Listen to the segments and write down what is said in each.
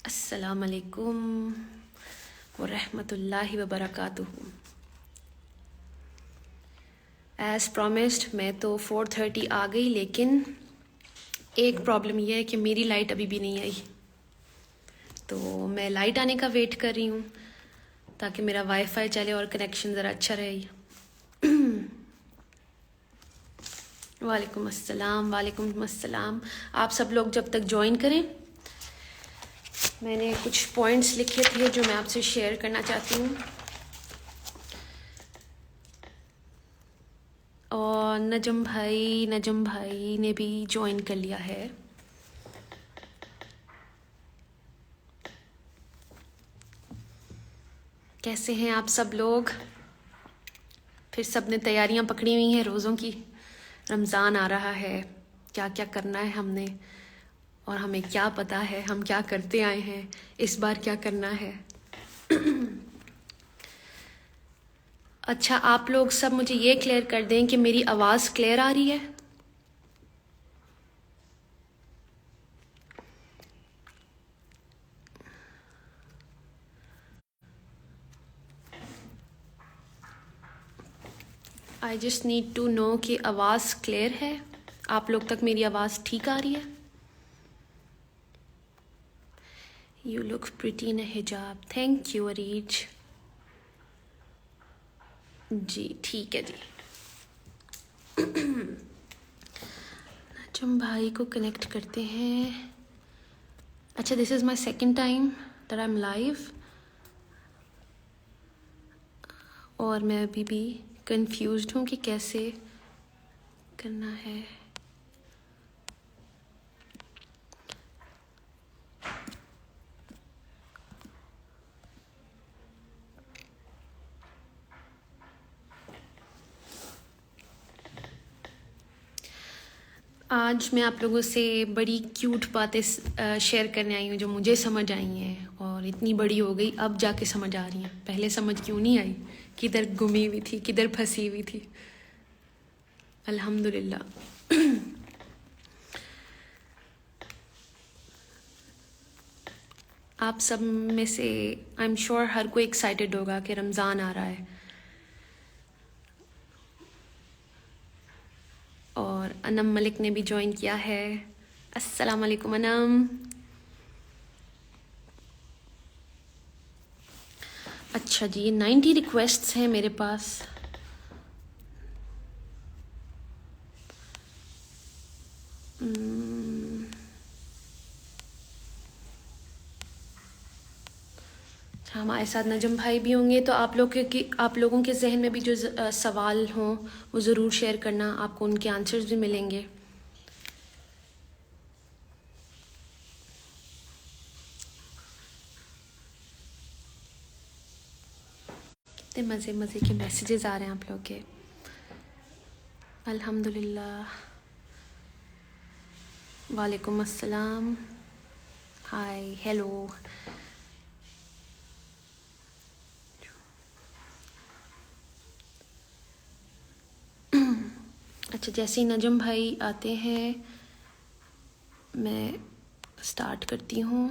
السلام علیکم ورحمۃ اللہ وبرکاتہ۔ ایز پرومسڈ میں تو 4:30 آ گئی، لیکن ایک پرابلم یہ ہے کہ میری لائٹ ابھی بھی نہیں آئی، تو میں لائٹ آنے کا ویٹ کر رہی ہوں تاکہ میرا وائی فائی چلے اور کنیکشن ذرا اچھا رہے۔ وعلیکم السلام، وعلیکم السلام۔ آپ سب لوگ جب تک جوائن کریں، میں نے کچھ پوائنٹس لکھے تھے جو میں آپ سے شیئر کرنا چاہتی ہوں، اور نجم بھائی نے بھی جوائن کر لیا ہے۔ کیسے ہیں آپ سب لوگ؟ پھر سب نے تیاریاں پکڑی ہوئی ہیں روزوں کی، رمضان آ رہا ہے، کیا کیا کرنا ہے ہم نے، اور ہمیں کیا پتہ ہے ہم کیا کرتے آئے ہیں، اس بار کیا کرنا ہے۔ اچھا، آپ لوگ سب مجھے یہ کلیئر کر دیں کہ میری آواز کلیئر آ رہی ہے؟ I just need to know کہ آواز کلیئر ہے، آپ لوگ تک میری آواز ٹھیک آ رہی ہے؟ یو لک پریٹی ان حجاب، تھینک یو اریج۔ جی ٹھیک ہے جی۔ نجم بھائی کو کنیکٹ کرتے ہیں۔ اچھا، this is my second time that I am live, اور میں ابھی بھی کنفیوزڈ ہوں کہ کیسے کرنا ہے۔ آج میں آپ لوگوں سے بڑی کیوٹ باتیں شیئر کرنے آئی ہوں جو مجھے سمجھ آئی ہیں، اور اتنی بڑی ہو گئی اب جا کے سمجھ آ رہی ہیں، پہلے سمجھ کیوں نہیں آئی، کدھر گمی ہوئی تھی، کدھر پھنسی ہوئی تھی۔ الحمدللہ۔ آپ سب میں سے آئی ایم شیور ہر کوئی ایکسائٹیڈ ہوگا کہ رمضان آ رہا ہے، اور انم ملک نے بھی جوائن کیا ہے۔ السلام علیکم انم۔ اچھا جی، 90 ریکویسٹس ہیں میرے پاس۔ ہمارے ساتھ نجم بھائی بھی ہوں گے، تو آپ لوگوں کے ذہن میں بھی جو سوال ہوں وہ ضرور شیئر کرنا، آپ کو ان کے آنسرز بھی ملیں گے۔ کتنے مزے کے میسیجز آ رہے ہیں آپ لوگ کے۔ الحمدللہ۔ وعلیکم السلام، ہائے، ہیلو۔ اچھا، جیسے ہی نجم بھائی آتے ہیں میں سٹارٹ کرتی ہوں۔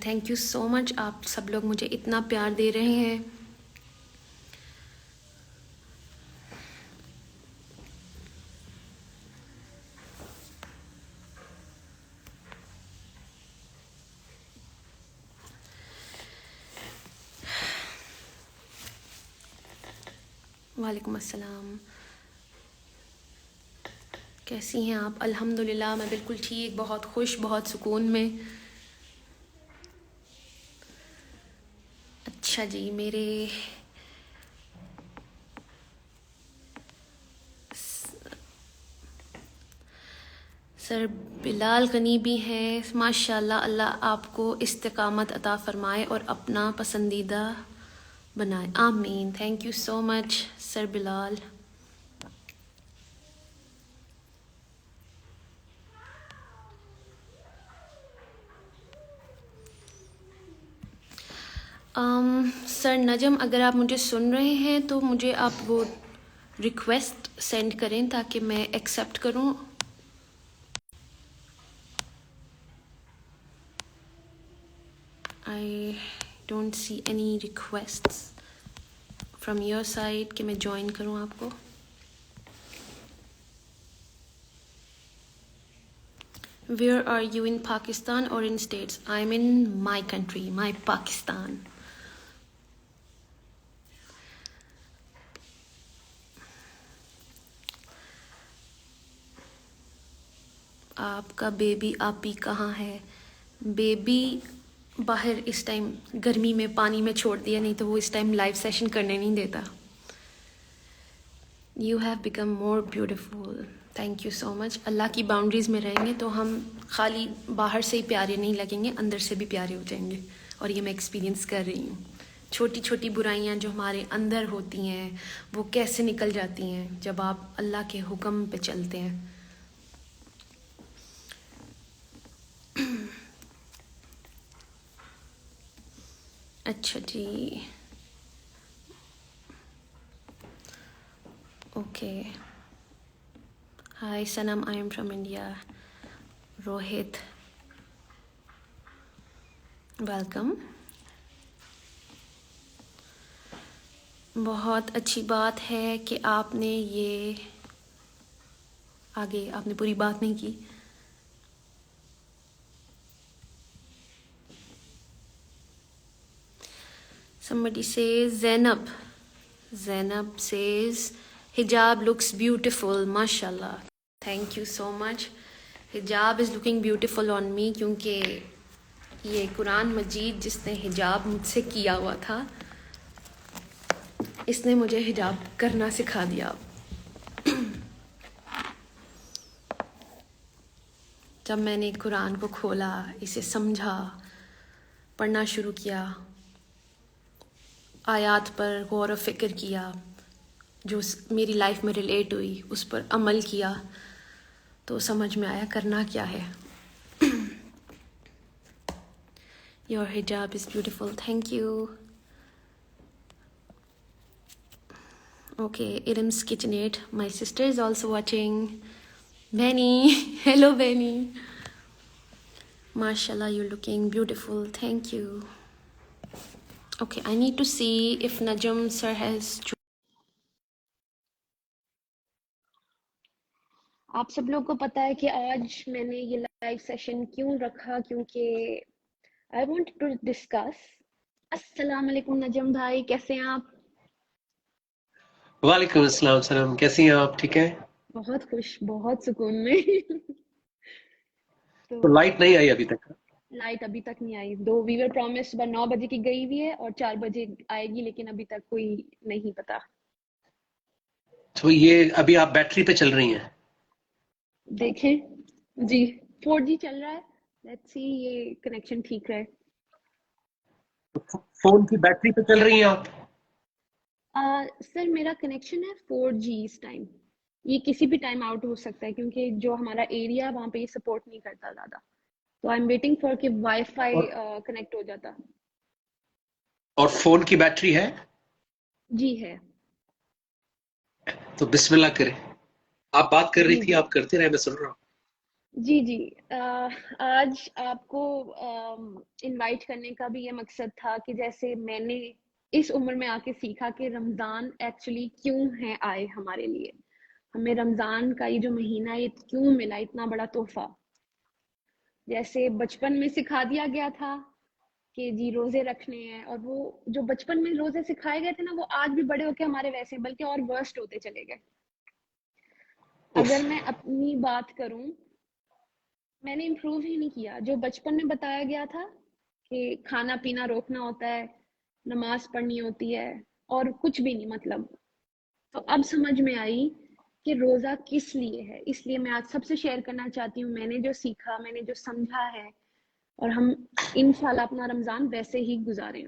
تھینک یو سو مچ، آپ سب لوگ مجھے اتنا پیار دے رہے ہیں۔ وعلیکم السلام، کیسی ہیں آپ؟ الحمدللہ میں بالکل ٹھیک، بہت خوش، بہت سکون میں۔ اچھا جی، میرے سر بلال غنی بھی ہیں، ماشاءاللہ، اللہ آپ کو استقامت عطا فرمائے اور اپنا پسندیدہ بنائے، آمین۔ تھینک یو سو مچ سر بلال۔ سر نجم، اگر آپ مجھے سن رہے ہیں تو مجھے آپ وہ ریکویسٹ سینڈ کریں تاکہ میں ایکسیپٹ کروں. I don't see any requests from your side کہ میں جوائن کروں آپ کو. Where are you, in Pakistan or in States? I'm in my country, my Pakistan. آپ کا بیبی آپی کہاں ہے؟ بیبی باہر اس ٹائم گرمی میں پانی میں چھوڑ دیا، نہیں تو وہ اس ٹائم لائیو سیشن کرنے نہیں دیتا. You have become more beautiful. Thank you so much. Allah کی باؤنڈریز میں رہیں گے تو ہم خالی باہر سے ہی پیارے نہیں لگیں گے، اندر سے بھی پیارے ہو جائیں گے. اور یہ میں ایکسپیرینس کر رہی ہوں. چھوٹی چھوٹی برائیاں جو ہمارے اندر ہوتی ہیں وہ کیسے نکل جاتی ہیں جب آپ اللہ کے حکم پہ چلتے ہیں. اچھا جی، okay. Hi Sanam, I am from India. Rohit, welcome. بہت اچھی بات ہے کہ آپ نے یہ آگے آپ نے پوری بات نہیں کی. Somebody says Zainab says hijab looks beautiful, mashallah. Thank you so much. Hijab is looking beautiful on me کیونکہ یہ قرآن مجید جس نے حجاب مجھ سے کیا ہوا تھا اس نے مجھے حجاب کرنا سکھا دیا. جب میں نے قرآن کو کھولا، اسے سمجھا، پڑھنا شروع کیا، آیات پر غور و فکر کیا جو میری لائف میں ریلیٹ ہوئی، اس پر عمل کیا، تو سمجھ میں آیا کرنا کیا ہے. Your hijab is beautiful. Thank you. Okay, Irim's KitchenAid. My sister is also watching. Benny. Hello, Benny. MashaAllah, you're looking beautiful. Thank you. Okay, I need to see if Najam sir has... آپ سب لوگ کو پتا ہے کہ آج میں نے یہ لائیو سیشن کیوں رکھا، کیونکہ I want to discuss. السلام علیکم نجم بھائی، کیسے ہیں آپ؟ وعلیکم السلام. سلام، کیسی ہیں آپ؟ ٹھیک ہے؟ بہت خوش، بہت سکون میں. تو لائٹ نہیں آئی ابھی تک؟ لائٹ ابھی تک نہیں آئی. دو وی ور پرومس صبح 9 بجے کی گئی ہوئی ہے اور 4 بجے آئے گی، لیکن ابھی تک کوئی نہیں پتا. تو یہ ابھی آپ بیٹری پہ چل رہی ہیں؟ دیکھیں جی، 4G چل رہا ہے. لیٹس سی یہ کنیکشن ٹھیک رہے. فون کی بیٹری پہ چل رہی ہیں آپ؟ سر میرا کنیکشن ہے 4G اس ٹائم. یہ کسی بھی ٹائم آؤٹ ہو سکتا ہے کیونکہ جو ہمارا ایریا وہاں پہ یہ سپورٹ نہیں کرتا زیادہ. تو آئی ایم ویٹنگ فار کہ وائی فائی کنیکٹ ہو جاتا. اور فون کی بیٹری ہے؟ جی ہے. تو بسم اللہ کریں. آپ بات کر رہی جی تھی، جی آپ کرتے رہے، میں سن رہا ہوں. جی جی. آج آپ کو انوائٹ کرنے کا بھی یہ مقصد تھا کہ جیسے میں نے اس عمر میں آ کے سیکھا کہ رمضان ایکچولی کیوں ہے آئے ہمارے لیے، ہمیں رمضان کا یہ جو مہینہ ہے یہ کیوں ملا اتنا بڑا تحفہ. جیسے بچپن میں سکھا دیا گیا تھا کہ جی روزے رکھنے ہیں، اور وہ جو بچپن میں روزے سکھائے گئے تھے نا وہ آج بھی بڑے ہو کے ہمارے ویسے بلکہ اور ورسٹ ہوتے چلے گئے. اگر میں اپنی بات کروں، میں نے امپروو ہی نہیں کیا. جو بچپن میں بتایا گیا تھا کہ کھانا پینا روکنا ہوتا ہے، نماز پڑھنی ہوتی ہے اور کچھ بھی نہیں مطلب، تو اب سمجھ میں آئی کہ روزہ کس لیے ہے. اس لیے میں آج سب سے شیئر کرنا چاہتی ہوں میں نے جو سیکھا، میں نے جو سمجھا ہے، اور ہم انشاءاللہ اپنا رمضان ویسے ہی گزاریں،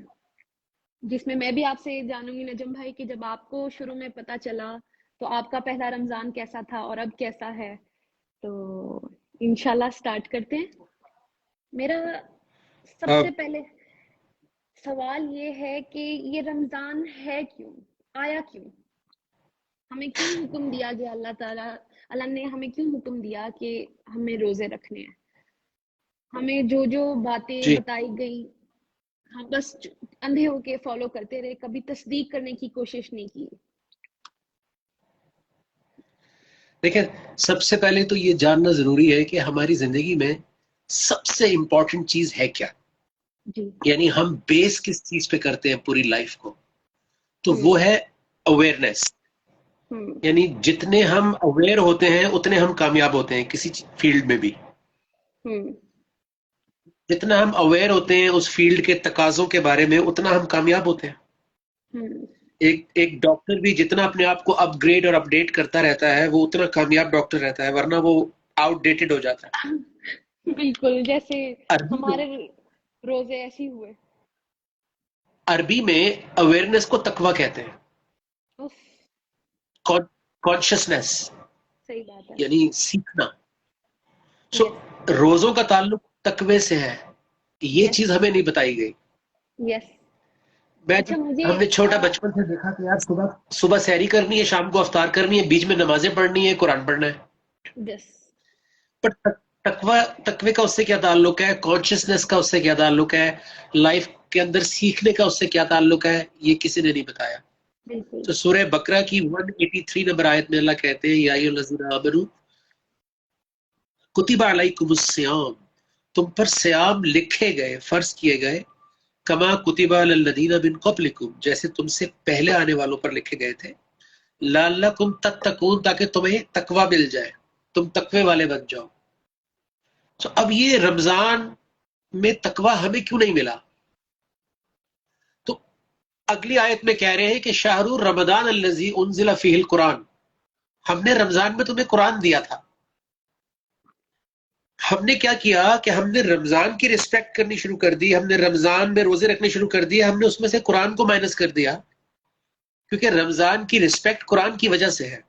جس میں بھی آپ سے جانوں گی نجم بھائی کہ جب آپ کو شروع میں پتا چلا تو آپ کا پہلا رمضان کیسا تھا اور اب کیسا ہے. تو انشاءاللہ سٹارٹ کرتے ہیں. میرا سب سے پہلے سوال یہ ہے کہ یہ رمضان ہے کیوں، آیا کیوں؟ ہمیں کیوں حکم دیا گیا اللہ نے ہمیں کیوں حکم دیا کہ ہمیں روزے رکھنے ہیں؟ ہمیں جو جو باتیں جی بتائی گئی ہم بس اندھے ہو کے فالو کرتے رہے, کبھی تصدیق کرنے کی کوشش نہیں کی. دیکھیں, سب سے پہلے تو یہ جاننا ضروری ہے کہ ہماری زندگی میں سب سے امپورٹنٹ چیز ہے کیا, جی. یعنی ہم بیس کس چیز پہ کرتے ہیں پوری لائف کو, تو وہ ہے اویئرنیس. یعنی جتنے ہم اویئر ہوتے ہیں اتنے ہم کامیاب ہوتے ہیں کسی فیلڈ میں بھی. جتنا ہم اویئر ہوتے ہیں اس فیلڈ کے تقاضوں کے بارے میں اتنا ہم کامیاب ہوتے ہیں. ایک ڈاکٹر بھی جتنا اپنے آپ کو اپ گریڈ اور اپ ڈیٹ کرتا رہتا ہے وہ اتنا کامیاب ڈاکٹر رہتا ہے, ورنہ وہ آؤٹ ڈیٹڈ ہو جاتا ہے. بالکل, جیسے عربی میں ہمارے روزے ایسے ہی ہوئے. عربی میں اویئرنیس کو تقوی کہتے ہیں, اف, کانشیسنیس, صحیح بات ہے. یعنی سیکھنا. سو یس روزوں کا تعلق تقوی سے ہے, یہ یس چیز ہمیں نہیں بتائی گئی. یس. میں اچھا مجھے ہم نے چھوٹا بچپن سے دیکھا کہ یار صبح سحری کرنی ہے, شام کو افطار کرنی ہے, بیچ میں نمازیں پڑھنی ہے, قرآن پڑھنا ہے. یس پر تقوی کا اس سے کیا تعلق ہے, کانشیسنیس کا اس سے کیا تعلق ہے, لائف کے اندر سیکھنے کا اس سے کیا تعلق ہے, یہ کسی نے نہیں بتایا. بالکل. تو سورہ بقرہ کی 183 نمبر آیت میں اللہ کہتے ہیں یا ایھا الذین آمنوا کتب علیکم الصیام, تم پر سیام لکھے گئے, فرض کیے گئے, کما کتب علی الذین من قبلکم, جیسے تم سے پہلے آنے والوں پر لکھے گئے تھے, لعلکم تتقون, تاکہ تمہیں تقوی مل جائے, تم تقوی والے بن جاؤ. تو اب یہ رمضان میں تقوی ہمیں کیوں نہیں ملا؟ تو اگلی آیت میں کہہ رہے ہیں کہ شہر رمضان الذی انزل فیہ القرآن, ہم نے رمضان میں تمہیں قرآن دیا تھا. ہم نے کیا کیا کہ ہم نے رمضان کی رسپیکٹ کرنی شروع کر دی, ہم نے رمضان میں روزے رکھنے شروع کر دیے, ہم نے اس میں سے قرآن کو مائنس کر دیا, کیونکہ رمضان کی رسپیکٹ قرآن کی وجہ سے ہے,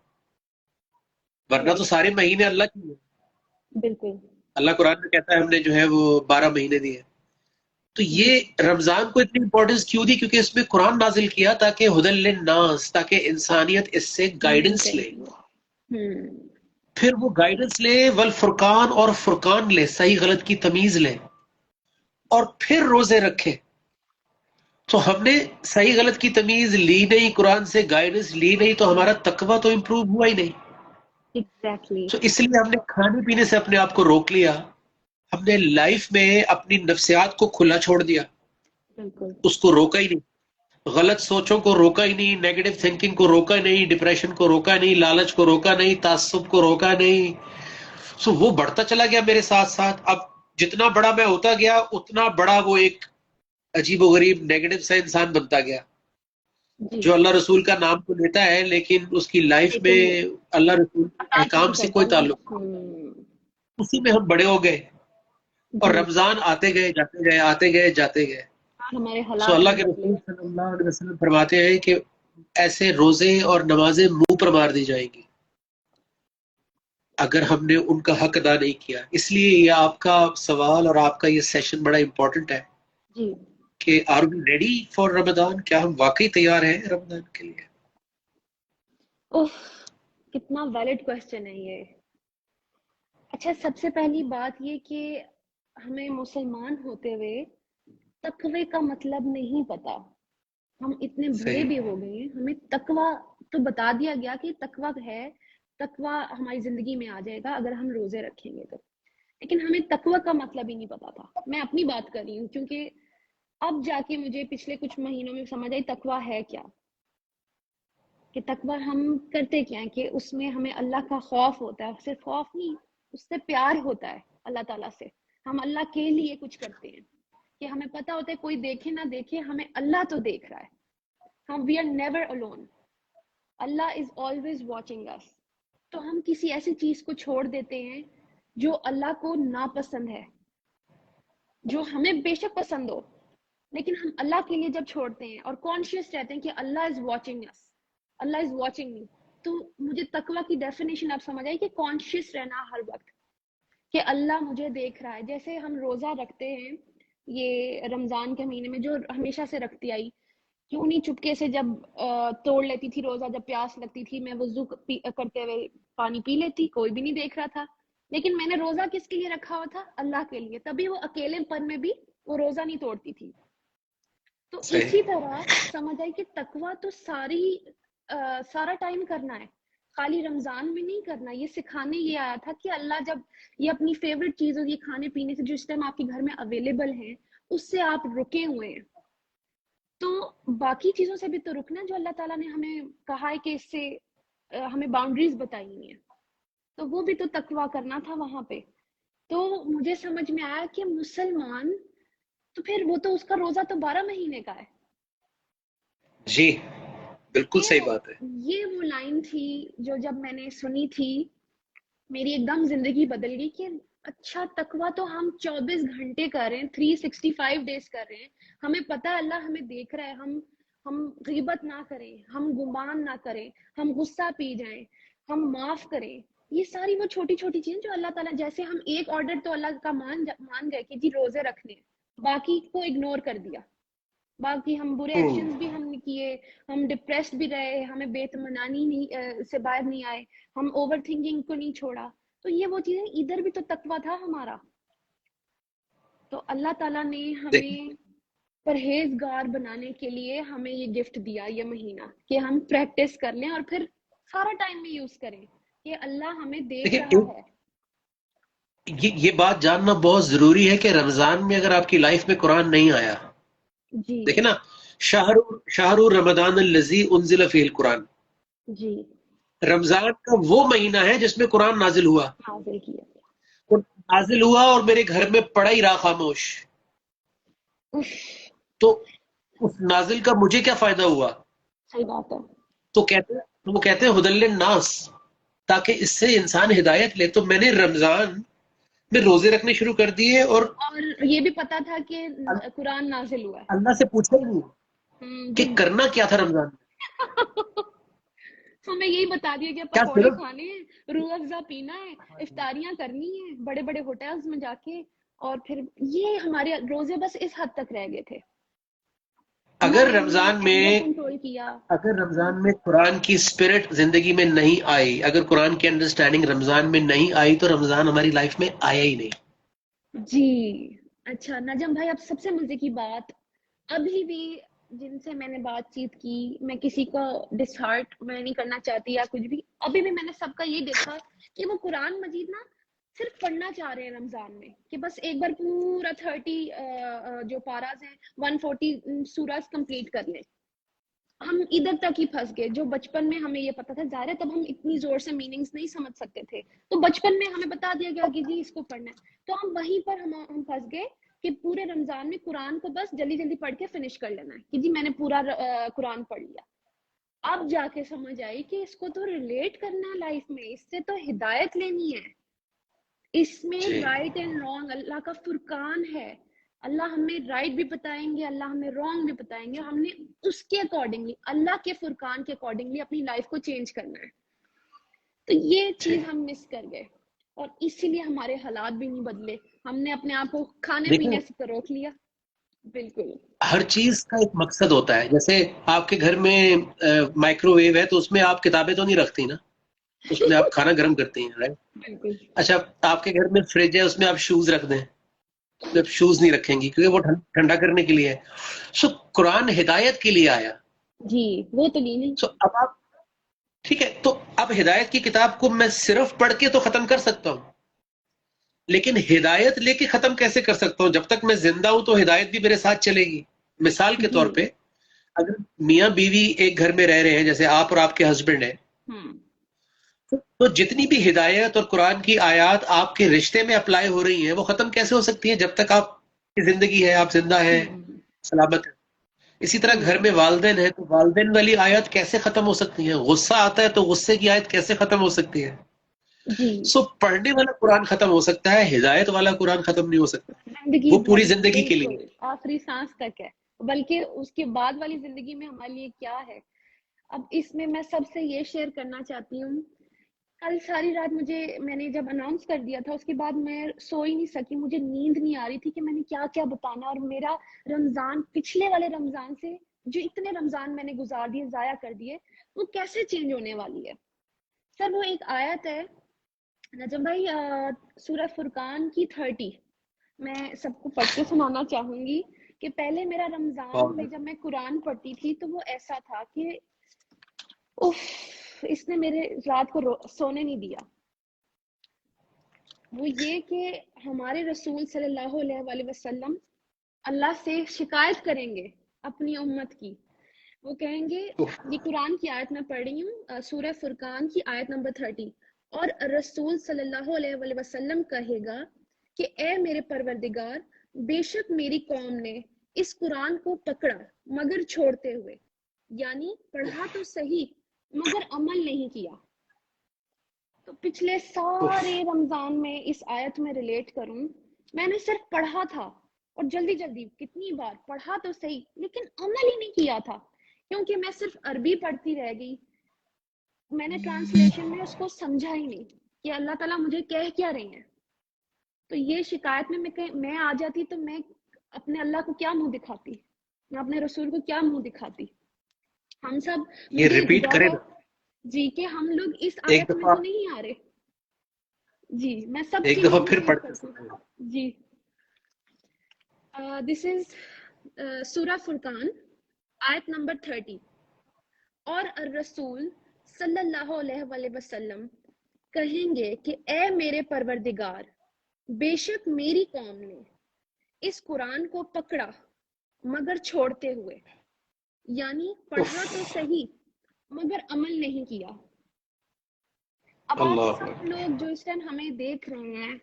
ورنہ تو سارے مہینے اللہ کی ہیں. بالکل. اللہ قرآن میں کہتا ہے ہم نے جو ہے وہ 12 مہینے دیے. تو یہ رمضان کو اتنی امپورٹنس کیوں دی؟ کیونکہ اس میں قرآن نازل کیا تاکہ ہدی للناس, تاکہ انسانیت اس سے گائیڈنس لے. پھر وہ گائیڈنس لے, والفرقان, اور فرقان لے, صحیح غلط کی تمیز لے, اور پھر روزے رکھے. تو ہم نے صحیح غلط کی تمیز لی نہیں, قرآن سے گائیڈنس لی نہیں, تو ہمارا تقویٰ تو امپروو ہوا ہی نہیں. ایگزیکٹلی. تو اس لیے ہم نے کھانے پینے سے اپنے آپ کو روک لیا, ہم نے لائف میں اپنی نفسیات کو کھلا چھوڑ دیا, بالکل. اس کو روکا ہی نہیں, غلط سوچوں کو روکا ہی نہیں, نیگیٹو تھنکنگ کو روکا نہیں, ڈپریشن کو روکا نہیں, لالچ کو روکا نہیں, تعصب کو روکا نہیں. سو وہ بڑھتا چلا گیا میرے ساتھ ساتھ. اب جتنا بڑا میں ہوتا گیا اتنا بڑا وہ ایک عجیب و غریب نیگیٹو سا انسان بنتا گیا, جی. جو اللہ رسول کا نام تو لیتا ہے لیکن اس کی لائف میں لیکن اللہ رسول کے اطاعت احکام نہیں سے کرتا کوئی نا. تعلق نہیں. اسی میں ہم بڑے ہو گئے, اور جی. رمضان آتے گئے جاتے گئے, آتے گئے جاتے گئے. ہمارے سو حالات اللہ نہیں کے بدلے. رسول صلی اللہ علیہ وسلم فرماتے ہیں کہ ایسے روزے اور نمازیں منہ پر مار دی جائیں گی اگر ہم نے ان کا حق ادا نہیں کیا. اس لیے یہ آپ کا سوال اور آپ کا یہ سیشن بڑا امپورٹنٹ ہے جی. کہ آر وی ریڈی فار رمضان, کیا ہم واقعی تیار ہیں رمضان کے لیے؟ اوف, کتنا ویلڈ کوسچن ہے یہ. اچھا, سب سے پہلی بات یہ کہ ہمیں مسلمان ہوتے ہوئے تقوی کا مطلب نہیں پتا. ہم اتنے بڑے صحیح. بھی ہو گئے ہیں, ہمیں تقوی تو بتا دیا گیا کہ تقوی ہے, تقوی ہماری زندگی میں آ جائے گا اگر ہم روزے رکھیں گے تو, لیکن ہمیں تقوی کا مطلب ہی نہیں پتا تھا. میں اپنی بات کر رہی ہوں کیونکہ اب جا کے مجھے پچھلے کچھ مہینوں میں سمجھ آئی تقوی ہے کیا, کہ تقوی ہم کرتے کیا ہیں, کہ اس میں ہمیں اللہ کا خوف ہوتا ہے, صرف خوف نہیں, اس سے پیار ہوتا ہے اللہ تعالیٰ سے. ہم اللہ کے لیے کچھ کرتے ہیں کہ ہمیں پتا ہوتا ہے کوئی دیکھے نہ دیکھے, ہمیں اللہ تو دیکھ رہا ہے. ہم we are never alone, Allah is always watching us. تو ہم کسی ایسی چیز کو چھوڑ دیتے ہیں جو اللہ کو ناپسند ہے, جو ہمیں بے شک پسند ہو, لیکن ہم اللہ کے لیے جب چھوڑتے ہیں اور کانشیس رہتے ہیں کہ Allah is watching us, Allah is watching me. تو مجھے تقوی کی ڈیفینیشن آپ سمجھ آئی کہ کانشیس رہنا ہر وقت کہ اللہ مجھے دیکھ رہا ہے. جیسے ہم روزہ رکھتے ہیں یہ رمضان کے مہینے میں, جو ہمیشہ سے رکھتی آئی, کیوں نہیں چپکے سے جب توڑ لیتی تھی روزہ، جب پیاس لگتی تھی میں وضو کرتے ہوئے پانی پی لیتی، کوئی بھی نہیں دیکھ رہا تھا. لیکن میں نے روزہ کس کے لیے رکھا ہوا تھا؟ اللہ کے لیے. تبھی وہ اکیلے پن میں بھی وہ روزہ نہیں توڑتی تھی. تو صحیح. اسی طرح سمجھ آئی کہ تقویٰ تو سارا ٹائم کرنا ہے، خالی رمضان میں نہیں کرنا. یہ سکھانے یہ آیا تھا کہ اللہ جب یہ اپنی فیوریٹ چیزوں، یہ کھانے پینے سے جو اس ٹائم آپ کے گھر میں اویلیبل ہیں، اس سے آپ رکے ہوئے ہیں، تو باقی چیزوں سے بھی تو رکنا ہے جو اللہ تعالیٰ نے ہمیں کہا ہے کہ اس سے ہمیں باؤنڈریز بتائی ہوئی ہیں. تو وہ بھی تو تقویٰ کرنا تھا وہاں پہ. تو مجھے سمجھ میں آیا کہ مسلمان تو پھر وہ تو اس کا روزہ تو 12 مہینے کا ہے. جی بالکل صحیح بات ہے. یہ وہ لائن تھی جو جب میں نے سنی تھی میری ایک دم زندگی بدل گئی کہ اچھا تقویٰ تو ہم 24 گھنٹے کر رہے ہیں، 365 ڈیز کر رہے ہیں. ہمیں پتہ ہے اللہ ہمیں دیکھ رہا ہے. ہم غیبت نہ کریں، ہم گمان نہ کریں، ہم غصہ پی جائیں، ہم معاف کریں. یہ ساری وہ چھوٹی چھوٹی چیزیں جو اللہ تعالیٰ، جیسے ہم ایک آرڈر تو اللہ کا مان گئے کہ جی روزے رکھنے، باقی کو اگنور کر دیا. باقی ہم برے ایکشنز بھی ہم نے کیے، ہم ڈپریسڈ بھی رہے، ہمیں بے اطمینانی نہیں سے باہر نہیں آئے، ہم اوور تھنکنگ کو نہیں چھوڑا. تو یہ وہ چیزیں، ادھر بھی تو تقویٰ تھا ہمارا. تو اللہ تعالیٰ نے ہمیں پرہیزگار بنانے کے لیے ہمیں یہ گفٹ دیا یہ مہینہ کہ ہم پریکٹس کر لیں اور پھر سارا ٹائم میں یوز کریں کہ اللہ ہمیں دیکھ رہا ہے. یہ بات جاننا بہت ضروری ہے کہ رمضان میں اگر آپ کی لائف میں قرآن نہیں آیا، جی دیکھیں نا، شہر رمضان الذی انزل فیہ القرآن، جی رمضان کا وہ مہینہ ہے جس میں قرآن نازل ہوا. حاضر کیا. نازل ہوا اور میرے گھر میں پڑا ہی رہا خاموش. اف، تو اس نازل کا مجھے کیا فائدہ ہوا؟ صحیح بات ہے. تو وہ کہتے ہیں ہدی للناس، تاکہ اس سے انسان ہدایت لے. تو میں نے رمضان میں روزے رکھنے شروع کر دیے اور یہ بھی پتا تھا کہ قرآن نازل ہوا ہے. اللہ سے پوچھا ہی نہیں کہ کرنا کیا تھا رمضان میں. ہمیں یہی بتا دیا کہ کیا پکوڑے صرف کھانے ہیں، روح افزا پینا ہے، افطاریاں کرنی ہیں بڑے بڑے ہوٹلز میں جا کے، اور پھر یہ ہمارے روزے بس اس حد تک رہ گئے تھے. نہ اگر ہم نے رمضان اینگر میں کنٹرول کیا. قرآن کی اسپرٹ زندگی میں نہیں آئی، اگر قرآن کی انڈرسٹینڈنگ رمضان میں نہیں آئی، تو رمضان ہماری لائف میں آیا ہی نہیں. جی اچھا نجم بھائی، اب سب سے مزے کی بات، ابھی بھی جن سے میں نے بات چیت کی، میں کسی کو ڈس ہارٹ میں نہیں کرنا چاہتی یا کچھ بھی، ابھی بھی میں نے سب کا یہ دیکھا کہ وہ قرآن مجید نا صرف پڑھنا چاہ رہے ہیں رمضان میں، کہ بس ایک بار پورا 30 جو پاراز ہیں 140 سوراز کمپلیٹ کر لیں. ہم ادھر تک ہی پھنس گئے جو بچپن میں ہمیں یہ پتا تھا. ظاہر ہے تب ہم اتنی زور سے میننگز نہیں سمجھ سکتے تھے، تو بچپن میں ہمیں بتا دیا گیا کہ جی اس کو پڑھنا ہے، تو ہم وہیں پر ہم پھنس گئے کہ پورے رمضان میں قرآن کو بس جلدی جلدی پڑھ کے فنش کر لینا ہے کہ جی میں نے پورا قرآن پڑھ لیا. اب جا کے سمجھ آئی کہ اس کو تو ریلیٹ کرنا ہے لائف میں، اس سے تو ہدایت لینی ہے. اس میں رائٹ اینڈ رانگ اللہ کا فرقان ہے. اللہ ہمیں رائٹ بھی بتائیں گے، اللہ ہمیں رانگ بھی بتائیں گے. ہم نے اس کے اکارڈنگلی، اللہ کے فرقان کے اکارڈنگلی اپنی لائف کو چینج کرنا ہے. تو یہ چیز ہم مس کر گئے اور اسی لیے ہمارے حالات بھی نہیں بدلے. ہم نے اپنے آپ کو کھانے پینے سے تو روک لیا. بالکل ہر چیز کا ایک مقصد ہوتا ہے. جیسے آپ کے گھر میں مائکرو ویو ہے تو اس میں آپ کتابیں تو نہیں رکھتی نا، اس میں آپ کھانا گرم کرتی ہیں، رائٹ؟ بالکل. اچھا، آپ کے گھر میں فریج ہے، اس میں آپ شوز رکھ دیں، آپ شوز نہیں رکھیں گی کیونکہ وہ ٹھنڈا کرنے کے لیے ہے. سو قرآن ہدایت کے لیے آیا. جی وہ تو نہیں. سو اب آپ ٹھیک ہے، تو اب ہدایت کی کتاب کو میں صرف پڑھ کے تو ختم کر سکتا ہوں، لیکن ہدایت لے کے ختم کیسے کر سکتا ہوں؟ جب تک میں زندہ ہوں تو ہدایت بھی میرے ساتھ چلے گی. مثال کے طور پہ اگر میاں بیوی ایک گھر میں رہ رہے ہیں، جیسے آپ اور آپ کے ہسبینڈ ہیں، تو جتنی بھی ہدایت اور قرآن کی آیات آپ کے رشتے میں اپلائی ہو رہی ہیں وہ ختم کیسے ہو سکتی ہیں جب تک آپ کی زندگی ہے، آپ زندہ ہیں، سلامت ہیں. اسی طرح گھر میں والدین ہیں تو والدین والی آیت کیسے ختم ہو سکتی ہیں؟ غصہ آتا ہے تو غصے کی آیت کیسے ختم ہو سکتی ہے؟ سو پڑھنے والا قرآن ختم ہو سکتا ہے، ہدایت والا قرآن ختم نہیں ہو سکتا. زندگی وہ بھر پوری زندگی کے لیے. بالکل آخری سانس تک ہے، بلکہ اس کے بعد والی زندگی میں ہمارے لیے کیا ہے. اب اس میں سب سے یہ شیئر کرنا چاہتی ہوں، کل ساری رات میں نے جب اناؤنس کر دیا تھا اس کے بعد میں سو ہی نہیں سکی. مجھے نیند نہیں آ رہی تھی کہ میں نے کیا کیا بتانا، اور میرا رمضان پچھلے والے رمضان سے جو اتنے رمضان میں نے گزار دیے، ضائع کر دیے، وہ کیسے چینج ہونے والی ہے؟ سر وہ ایک آیت ہے نجم بھائی، سورہ فرقان کی 30، میں سب کو پڑھ کے سنانا چاہوں گی کہ پہلے میرا رمضان میں جب میں قرآن پڑھتی تھی تو وہ ایسا تھا کہ اف، اس نے میرے رات کو سونے نہیں دیا. وہ یہ کہ ہمارے رسول صلی اللہ علیہ وآلہ وسلم اللہ سے شکایت کریں گے اپنی امت کی. وہ کہیں گے، یہ قرآن کی آیت میں پڑھ رہی ہوں، سورہ فرقان کی آیت نمبر 30، اور رسول صلی اللہ علیہ وآلہ وسلم کہے گا کہ اے میرے پروردگار، بے شک میری قوم نے اس قرآن کو پکڑا مگر چھوڑتے ہوئے، یعنی پڑھا تو صحیح مگر عمل نہیں کیا. تو پچھلے سارے رمضان میں اس آیت میں ریلیٹ کروں، میں نے صرف پڑھا تھا، اور جلدی جلدی کتنی بار پڑھا تو صحیح لیکن عمل ہی نہیں کیا تھا، کیونکہ میں صرف عربی پڑھتی رہ گئی. میں نے ٹرانسلیشن میں اس کو سمجھا ہی نہیں کہ اللہ تعالیٰ مجھے کہہ کیا رہے ہیں. تو یہ شکایت میں آ جاتی تو میں اپنے اللہ کو کیا منہ دکھاتی، میں اپنے رسول کو کیا منہ دکھاتی. ہم سب، یہ مجھے ریپیٹ ڈر کرے ہے نا جی کہ ہم لوگ اس ایک آیت میں دفعہ، تو نہیں آ رہے. جی میں سب ایک کے دفعہ لیے پھر ریپیٹ پڑھ کے کرتی سنائیں. ہوں. جی دس از سورہ فرقان آیت نمبر 30. اور الرسول صلی اللہ علیہ وآلہ وسلم کہیں گے کہ اے میرے پروردگار، بے شک میری قوم نے اس قرآن کو پکڑا مگر چھوڑتے ہوئے، یعنی پڑھا تو صحیح مگر عمل نہیں کیا. اب آپ اللہ سب لوگ جو اس ٹائم ہمیں دیکھ رہے ہیں،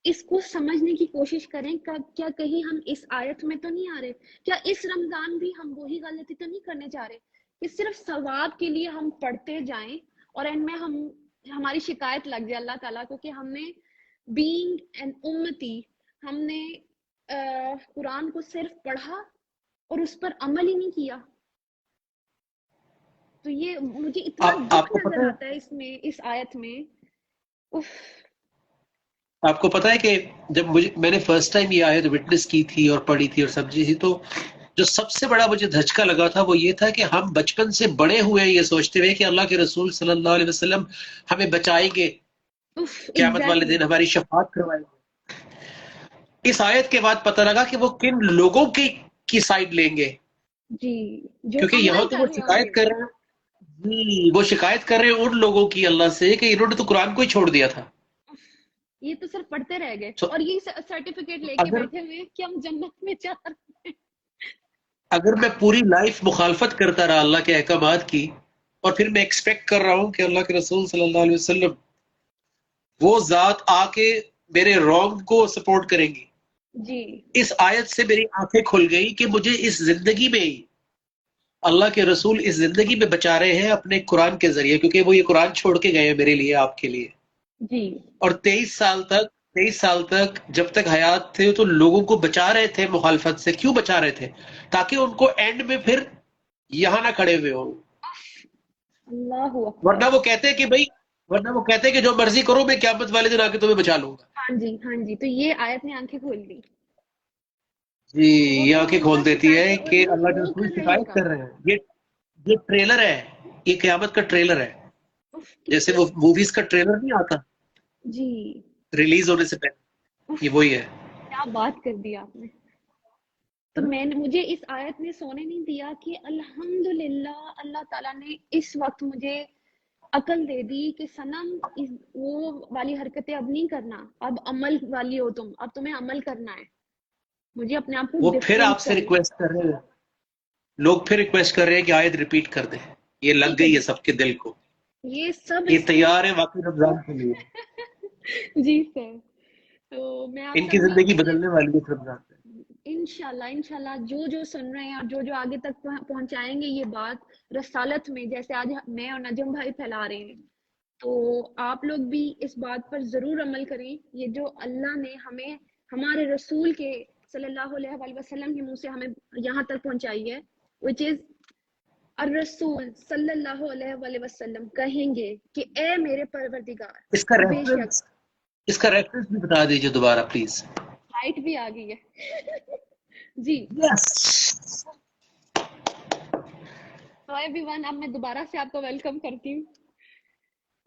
اس کو سمجھنے کی کوشش کریں. کیا کہیں ہم اس آیت میں تو نہیں آ رہے؟ کیا اس رمضان بھی ہم وہی غلطی تو نہیں کرنے جا رہے کہ صرف ثواب کے لیے ہم پڑھتے جائیں اور اینڈ میں ہماری شکایت لگ جائے اللہ تعالیٰ کو کہ ہم نے بینگ این امتی، ہم نے قرآن کو صرف پڑھا اور اس پر عمل ہی نہیں کیا. تو یہ مجھے اتنا آپ دکھ کو نظر پتہ ہے، آتا ہے اس میں، اس آیت میں. اف. آپ کو پتہ ہے کہ جب میں نے فرسٹ ٹائم یہ آیت وٹنس کی تھی اور پڑھی تھی اور سمجھی تھی، تو جو سب سے بڑا مجھے دھچکا لگا تھا وہ یہ تھا کہ ہم بچپن سے بڑے ہوئے ہیں یہ سوچتے ہوئے کہ اللہ کے رسول صلی اللہ علیہ وسلم ہمیں بچائیں گے، قیامت والے ایگزیکٹلی. دن ہماری شفاعت کروائیں گے. اس آیت کے بعد پتہ لگا کہ وہ کن لوگوں کی سائڈ لیں گے، جی جو کیونکہ یہاں عمل تو کر وہ رہے ہوں شکایت گے. کر رہے ہیں. وہ شکایت کر رہے ہیں ان لوگوں کی اللہ سے کہ انہوں نے تو قرآن کو ہی چھوڑ دیا تھا. یہ تو صرف پڑھتے رہ گئے So, اور یہ سرٹیفکیٹ لے کے اگر بیٹھے ہوئے کہ ہم جنت میں جا رہے ہیں. اگر میں پوری لائف مخالفت کرتا رہا اللہ کے احکامات کی، اور پھر میں ایکسپیکٹ کر رہا ہوں کہ اللہ کے رسول صلی اللہ علیہ وسلم وہ ذات آ کے میرے رونگ کو سپورٹ کریں گی. جی اس آیت سے میری آنکھیں کھل گئی کہ مجھے اس زندگی میں ہی اللہ کے رسول اس زندگی میں بچا رہے ہیں اپنے قرآن کے ذریعے، کیونکہ وہ یہ قرآن چھوڑ کے گئے ہیں میرے لیے، آپ کے لیے. جی اور 23 سال تک جب تک حیات تھے تو لوگوں کو بچا رہے تھے مخالفت سے. کیوں بچا رہے تھے؟ تاکہ ان کو اینڈ میں پھر یہاں نہ کھڑے ہوئے ہوں. اللہ اکبر. ورنہ وہ کہتے کہ جو مرضی کرو، میں قیامت والے دن آ کے تمہیں بچا لوں گا. ہاں جی ہاں جی، تو یہ آیت نے آنکھیں کھول دی. جی، وہ یہ تو آنکھیں ان کا کھول دیتی شکایت ہے اور کہ وہ اللہ کے ہو رسول کر رہے شکایت گا. کر رہے ہیں. یہ ٹریلر ہے، یہ قیامت کا ٹریلر ہے. اف، جیسے کتنی. وہ موویز کا ٹریلر نہیں آتا جی ریلیز ہونے سے اف، پہلے، یہ وہی ہے. کیا بات کر دی آپ نے. تو مجھے اس آیت نے سونے نہیں دیا کہ الحمدللہ اللہ تعالیٰ نے اس وقت مجھے عقل دے دی کہ صنم وہ والی حرکتیں اب نہیں کرنا، اب عمل والی ہو تم، اب تمہیں عمل کرنا ہے. مجھے اپنے آپ کو وہ پھر ڈفرینٹ آپ سے کرنا. ریکویسٹ کر رہے ہیں، لوگ پھر ریکویسٹ کر رہے ہیں کہ آیت ریپیٹ کر دیں. یہ لگ ٹھیک ہے گئی ہے جی، سب کے دل کو، یہ سب یہ اس میں. تیار ہے واقعی رمضان کے لیے. جی سر. تو میں آپ ان کی سب زندگی سے بدلنے والی ہے اس رمضان سے. انشاءاللہ جو سن رہے ہیں اور جو آگے تک پہنچائیں گے یہ بات رسالت میں، جیسے آج میں اور نجم بھائی پھیلا رہے ہیں، تو آپ لوگ بھی اس بات پر ضرور عمل کریں. یہ جو اللہ نے ہمیں ہمارے رسول کے صلی اللہ علیہ وآلہ وسلم کے منہ سے ہمیں یہاں تک پہنچائی ہے، which is الرسول صلی اللہ علیہ وآلہ وسلم کہیں گے کہ اے میرے پروردگار، اس کا بے شک. ریفرنس بھی بتا دیجیے دوبارہ پلیز. لائٹ بھی آ گئی ہے. جی یس. Everyone. اب میں دوبارہ سے آپ کو ویلکم کرتی ہوں.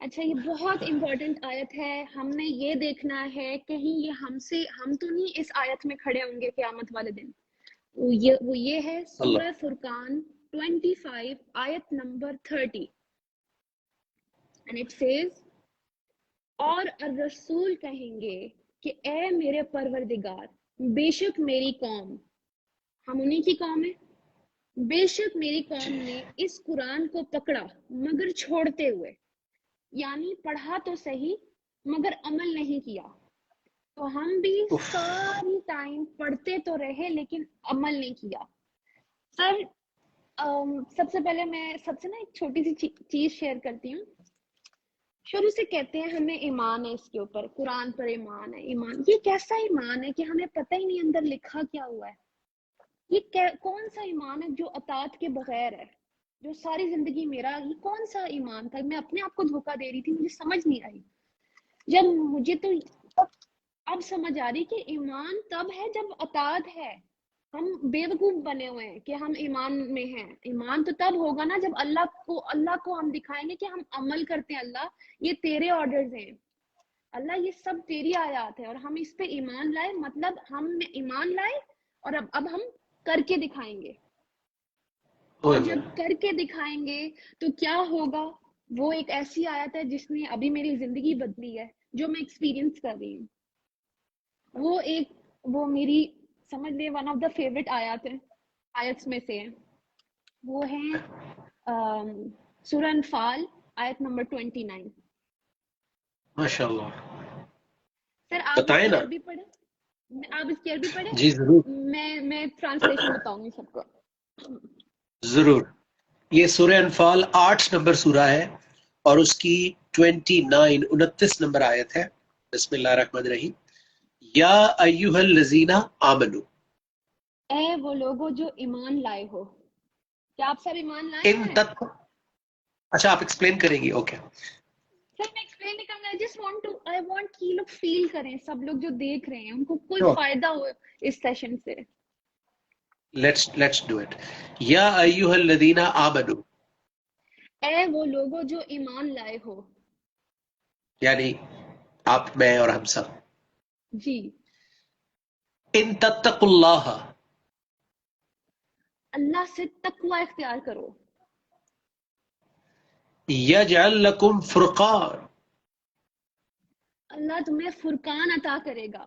اچھا یہ بہت امپورٹنٹ آیت ہے. ہم نے یہ دیکھنا ہے کہیں یہ ہم تو نہیں اس آیت میں کھڑے ہوں گے قیامت والے دن. وہ یہ ہے سورہ اللہ. فرقان 25 آیت نمبر 30 and it says اور الرسول کہیں گے کہ اے میرے پروردگار بے شک میری قوم، ہم انہی کی قوم ہے، بے شک میری قوم نے اس قرآن کو پکڑا مگر چھوڑتے ہوئے، یعنی پڑھا تو صحیح مگر عمل نہیں کیا. تو ہم بھی ساری ٹائم پڑھتے تو رہے لیکن عمل نہیں کیا. سر سب سے پہلے میں سب سے نا ایک چھوٹی سی چیز شیئر کرتی ہوں. شروع سے کہتے ہیں ہمیں ایمان ہے اس کے اوپر، قرآن پر ایمان ہے. ایمان یہ کیسا ایمان ہے کہ ہمیں پتہ ہی نہیں اندر لکھا کیا ہوا ہے. یہ کون سا ایمان ہے جو اطاعت کے بغیر ہے، جو ساری زندگی میرا، یہ کون سا ایمان تھا؟ میں اپنے آپ کو دھوکہ دے رہی تھی، مجھے سمجھ نہیں آئی. جب مجھے تو اب سمجھ آ رہی کہ ایمان تب ہے جب اطاعت ہے. ہم بیوقوف بنے ہوئے ہیں کہ ہم ایمان میں ہیں. ایمان تو تب ہوگا نا جب اللہ کو ہم دکھائیں گے کہ ہم عمل کرتے ہیں. اللہ یہ تیرے آرڈرز ہیں، اللہ یہ سب تیری آیات ہے اور ہم اس پہ ایمان لائے، مطلب ہم ایمان لائے اور اب ہم کر کے دکھائیں گے. اور جب کر کے دکھائیں گے تو کیا ہوگا؟ وہ ایک ایسی آیت ہے جس نے ابھی میری زندگی بدلی ہے، جو میں ایکسپیرینس کر رہی ہوں. وہ میری سمجھ لے ون آف دا فیوریٹ آیتس میں سے ہے. وہ ہے سورہ انفال آیت نمبر 29. ماشاء اللہ. سر آپ اس بتائیں کی نا. عربی پڑھیں، آپ اس کی عربی پڑھیں، جی ضرور میں ٹرانسلیشن بتاؤں گی سب کو. ضرور. یہ سورہ انفال 8 نمبر سورہ ہے اور اس کی 29 نمبر آیت ہے. بسم اللہ الرحمن الرحیم. یا ایھا الذین آمنو، اے وہ لوگوں جو ایمان لائے ہو. کیا آپ سب ایمان لائے ان ہیں؟ تک. اچھا آپ ایکسپلین کریں گی؟ اوکے. سر میں ایکسپلین نہیں کرنا، I want کہ لوگ فیل کریں، سب لوگ جو دیکھ رہے ہیں ان کو کوئی فائدہ ہو اس سیشن سے. Let's do it. یا ایھا الذین آمنو، اے وہ لوگوں جو ایمان لائے ہو. یعنی آپ، میں اور ہم سب. جی. ان تتقوا اللہ، اللہ سے تقوی اختیار کرو. یجعل لکم فرقان، اللہ تمہیں فرقان عطا کرے گا.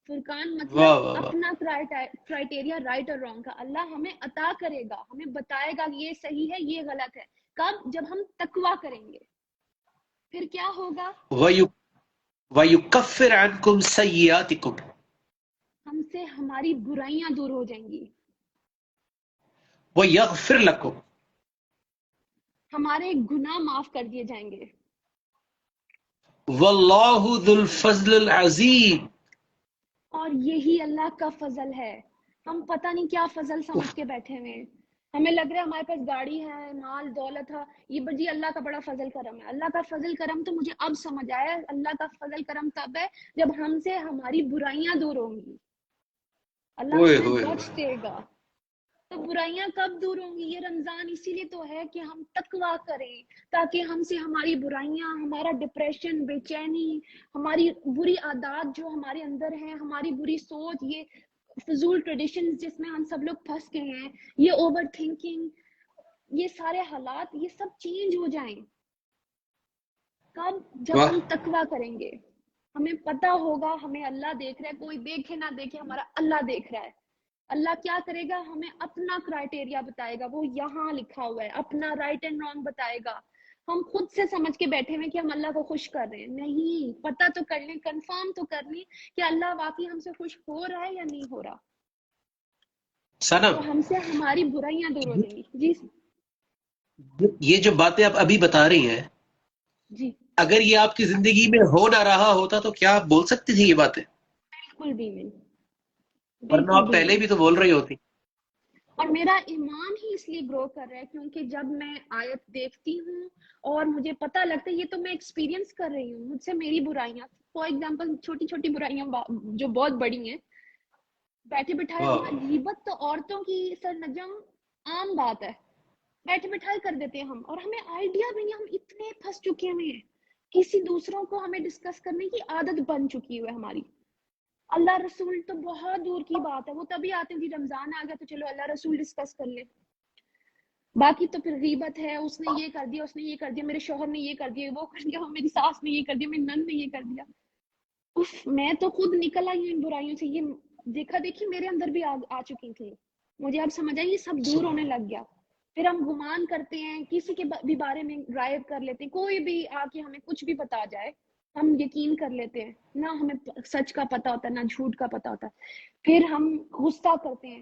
فرقان واہ مطلب واہ واہ. اپنا کرائٹیریا رائٹ اور رانگ کا اللہ ہمیں عطا کرے گا، ہمیں بتائے گا یہ صحیح ہے یہ غلط ہے. کب؟ جب ہم تقوی کریں گے. پھر کیا ہوگا؟ وَيُكَفِّرْ عَنْكُمْ سَيِّئَاتِكُمْ، ہم سے ہماری برائیاں دور ہو جائیں گی. وَيَغْفِرْ لَكُمْ، ہمارے گناہ معاف کر دیے جائیں گے. وَاللَّهُ ذُو الْفَضْلِ الْعَظِيمِ، اور یہی اللہ کا فضل ہے. ہم پتہ نہیں کیا فضل سمجھ کے بیٹھے ہوئے ہیں. ہمیں لگ رہا ہے ہمارے پاس گاڑی ہے، مال دولت ہے، یہ بجی اللہ کا بڑا فضل کرم ہے. اللہ کا فضل کرم تو مجھے اب سمجھ آیا، اللہ کا فضل کرم تب ہے جب ہم سے ہماری برائیاں دور ہوں گی. اللہ ہوئے ہمیں ہوئے بخش ہوئے. دے گا. تو برائیاں کب دور ہوں گی؟ یہ رمضان اسی لیے تو ہے کہ ہم تقویٰ کریں تاکہ ہم سے ہماری برائیاں، ہمارا ڈپریشن، بے چینی، ہماری بری عادات جو ہمارے اندر ہیں، ہماری بری سوچ، یہ فضول ٹریڈیشنز جس میں ہم سب لوگ پھنس گئے ہیں، یہ اوور تھنکنگ، یہ سارے حالات، یہ سب چینج ہو جائیں. کب؟ جب واہ. ہم تقویٰ کریں گے. ہمیں پتہ ہوگا ہمیں اللہ دیکھ رہا ہے، کوئی دیکھے نہ دیکھے ہمارا اللہ دیکھ رہا ہے. اللہ کیا کرے گا؟ ہمیں اپنا کرائٹیریا بتائے گا، وہ یہاں لکھا ہوا ہے، اپنا رائٹ اینڈ رانگ بتائے گا. ہم خود سے سمجھ کے بیٹھے ہوئے کہ ہم اللہ کو خوش کر رہے ہیں. نہیں، پتہ تو کر لیں، کنفرم تو کر لیں کہ اللہ واقعی ہم سے خوش ہو رہا ہے یا نہیں ہو رہا. سنم، تو ہم سے ہماری برائیاں دور ہو جائیں گی. جی یہ جو باتیں آپ ابھی بتا رہی ہیں، جی. اگر یہ آپ کی زندگی میں ہو نہ رہا ہوتا تو کیا آپ بول سکتی تھی یہ باتیں؟ بالکل بھی نہیں، ورنہ بالکل آپ بھی پہلے نہیں. بھی تو بول رہی ہوتی. اور میرا ایمان ہی اس لیے گرو کر رہا ہے کیونکہ جب میں آیت دیکھتی ہوں اور مجھے پتہ لگتا ہے یہ تو میں ایکسپیرینس کر رہی ہوں، مجھ سے میری برائیاں، فار ایگزامپل چھوٹی چھوٹی برائیاں جو بہت بڑی ہیں، بیٹھے بٹھائے واہ. غیبت تو عورتوں کی سر نجم عام بات ہے. بیٹھے بٹھائے کر دیتے ہیں ہم, اور ہمیں آئیڈیا بھی نہیں, ہم اتنے پھنس چکے ہیں, کسی دوسروں کو ہمیں ڈسکس کرنے کی عادت بن چکی ہے ہماری. اللہ رسول تو بہت دور کی بات ہے, وہ تبھی آتے ہیں جی رمضان آ گیا تو چلو اللہ رسول ڈسکس کر لیں. باقی تو پھر غیبت ہے, اس نے یہ کر دیا, اس نے یہ کر دیا, میرے شوہر نے یہ کر دیا, وہ کر دیا, میری ساس نے یہ کر دیا, میری نند نے یہ کر دیا. اف, میں تو خود نکل آئی ہوں ان برائیوں سے. یہ دیکھا دیکھی میرے اندر بھی آ چکی تھی. مجھے اب سمجھ آئی یہ سب دور ہونے لگ گیا. پھر ہم گمان کرتے ہیں, کسی کے بھی بارے میں رائے کر لیتے ہیں, کوئی بھی آ کے ہمیں کچھ بھی بتا جائے ہم یقین کر لیتے ہیں, نہ ہمیں سچ کا پتہ ہوتا ہے نہ جھوٹ کا پتہ ہوتا ہے. پھر ہم غصہ کرتے ہیں.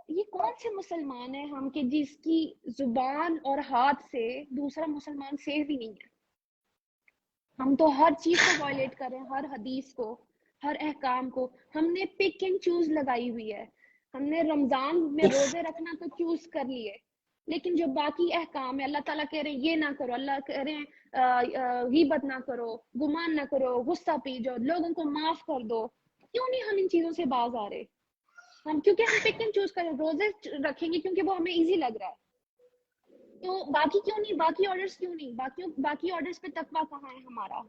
یہ کون سے مسلمان ہیں ہم کہ جس کی زبان اور ہاتھ سے دوسرا مسلمان سیف ہی نہیں ہے. ہم تو ہر چیز کو وائلیٹ کر رہے ہیں, ہر حدیث کو, ہر احکام کو. ہم نے پک اینڈ چوز لگائی ہوئی ہے. ہم نے رمضان میں روزے رکھنا تو چوز کر لیے, لیکن جو باقی احکام ہے اللہ تعالیٰ کہہ رہے ہیں یہ نہ کرو, اللہ کہہ رہے ہیں غیبت نہ کرو, گمان نہ کرو, غصہ پی جاؤ, لوگوں کو معاف کر دو. کیوں نہیں ہم ان چیزوں سے باز آ رہے؟ ہم کیونکہ ہم پک اینڈ چوز کریں, روزے رکھیں گے کیونکہ وہ ہمیں ایزی لگ رہا ہے. تو باقی کیوں نہیں, باقی آرڈرز کیوں نہیں, باقی آرڈرز پہ تقویٰ کہاں ہے ہمارا؟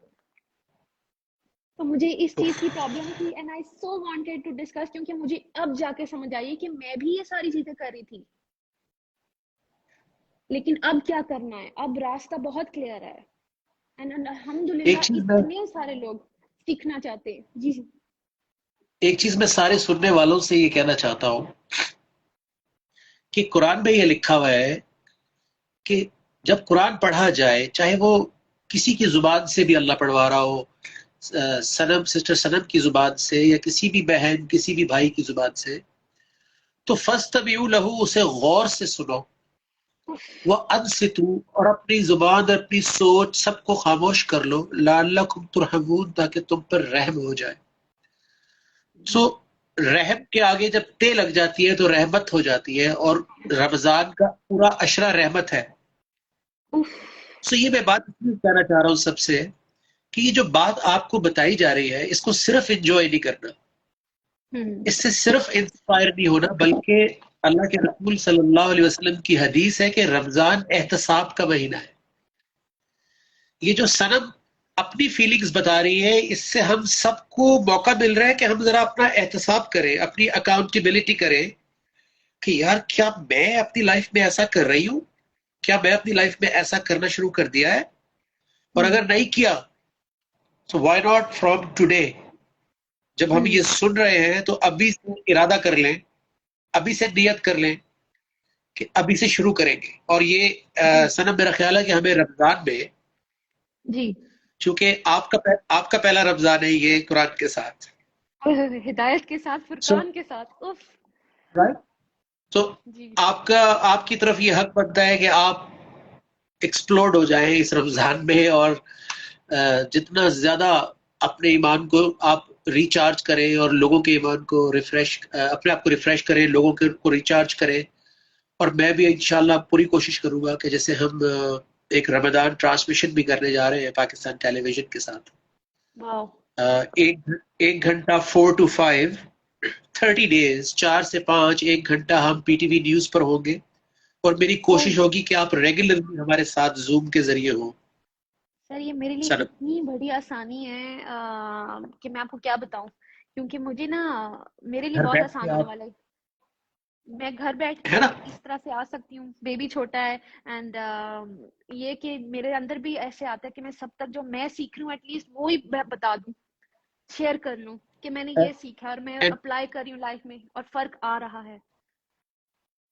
تو مجھے اس چیز کی پرابلم تھی, and I so wanted to discuss, کیونکہ مجھے اب جا کے سمجھ آئی کہ میں بھی یہ ساری چیزیں کر رہی تھی. لیکن اب کیا کرنا ہے, اب راستہ بہت کلیئر ہے, اینڈ الحمدللہ اتنے سارے لوگ سیکھنا چاہتے ہیں. جی ایک چیز میں سارے سننے والوں سے یہ کہنا چاہتا ہوں کہ قرآن میں یہ لکھا ہوا ہے کہ جب قرآن پڑھا جائے, چاہے وہ کسی کی زبان سے بھی اللہ پڑھوا رہا ہو, سنم سسٹر سنم کی زبان سے یا کسی بھی بہن کسی بھی بھائی کی زبان سے, تو فاستمعوا لہ, اسے غور سے سنو, وانصتوا, اور اپنی زبان اور اپنی سوچ سب کو خاموش کر لو, لعلکم ترحمون, تاکہ تم پر رحم ہو جائے. سو رحم کے آگے جب تے لگ جاتی ہے تو رحمت ہو جاتی ہے, اور رمضان کا پورا عشرہ رحمت ہے. سو یہ میں بات کہنا چاہ رہا ہوں سب سے کہ یہ جو بات آپ کو بتائی جا رہی ہے اس کو صرف انجوائے نہیں کرنا, اس سے صرف انسپائر نہیں ہونا, بلکہ اللہ کے رسول صلی اللہ علیہ وسلم کی حدیث ہے کہ رمضان احتساب کا مہینہ ہے. یہ جو سنم اپنی فیلنگز بتا رہی ہے, اس سے ہم سب کو موقع مل رہا ہے کہ ہم ذرا اپنا احتساب کریں, اپنی اکاؤنٹیبلٹی کریں کہ یار کیا میں اپنی لائف میں ایسا کر رہی ہوں, کیا میں اپنی لائف میں ایسا کرنا شروع کر دیا ہے, اور اگر نہیں کیا تو وائی ناٹ فرام ٹوڈے, جب ہم یہ سن رہے ہیں تو ابھی سے ارادہ کر لیں, ابھی سے نیت کر لیں کہ ابھی سے شروع کریں گے. اور یہ سنم میرا خیال ہے کہ ہمیں رمضان میں, جی چونکہ آپ کا پہلا رمضان ہے یہ قرآن کے ساتھ, ہدایت کے ساتھ, فرقان کے ساتھ, رائٹ, تو آپ کی طرف یہ حق بنتا ہے کہ آپ ایکسپلورڈ ہو جائیں اس رمضان میں, اور جتنا زیادہ اپنے ایمان کو آپ ریچارج کریں اور لوگوں کے ایمان کو ریفریش, اپنے آپ کو ریفریش کریں, لوگوں کو ریچارج کریں. اور میں بھی انشاءاللہ پوری کوشش کروں گا کہ جیسے ہم ایک رمضان ٹرانسمیشن بھی کرنے جا رہے ہیں پاکستان ٹیلی ویژن کے ساتھ, ایک گھنٹہ 4 to 5 30 days, 4 سے 5 ایک گھنٹہ ہم پی ٹی وی نیوز پر ہوں گے, اور میری کوشش ہوگی کہ آپ ریگولرلی ہمارے ساتھ زوم کے ذریعے ہوں. سر یہ میرے لیے اتنی بڑی آسانی ہے کہ میں آپ کو کیا بتاؤں, کیونکہ مجھے نا میرے لیے بہت آسان ہونے والا ہے. میں گھر بیٹھ کے اس طرح سے آ سکتی ہوں, بیبی چھوٹا ہے, اینڈ یہ کہ میرے اندر بھی ایسے آتا ہے کہ میں سب تک جو میں سیکھ رہی ہوں ایٹ لیسٹ وہی بتا دوں, شیئر کر لوں کہ میں نے یہ سیکھا اور میں اپلائی کر رہی ہوں لائف میں, اور فرق آ رہا ہے.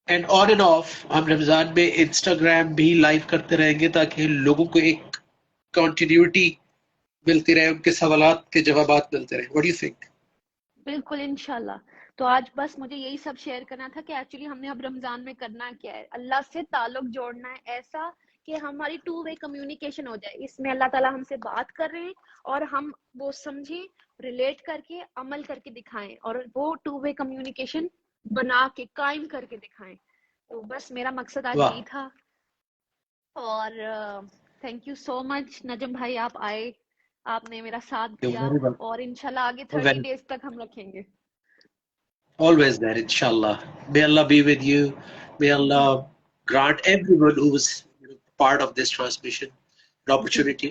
اینڈ آن اینڈ آف ہم رمضان میں انسٹاگرام بھی لائیو کرتے رہیں گے تاکہ لوگوں کو ایک کنٹینیوٹی ملتی رہے, ان کے سوالات کے جوابات ملتے رہے. What do you think? بالکل انشاءاللہ. تو آج بس مجھے یہی سب شیئر کرنا تھا کہ ایکچولی ہم نے اب رمضان میں کرنا کیا ہے, اللہ سے تعلق جوڑنا ہے ایسا کہ ہماری 2 way کمیونیکیشن ہو جائے. اس میں اللہ تعالیٰ ہم سے بات کر رہے ہیں اور ہم وہ سمجھیں, ریلیٹ کر کے عمل کر کے دکھائیں, اور وہ 2 way کمیونیکیشن بنا کے قائم کر کے دکھائیں. تو بس میرا مقصد آج یہی تھا. اور تھینک یو سو مچ نجم بھائی, آپ آئے, آپ نے میرا ساتھ دیا, اور انشاءاللہ آگے 30 days تک ہم رکھیں گے. Always there, inshallah. May Allah be with you. May Allah grant everyone who was part of this transmission an opportunity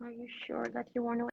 Are you sure that you want to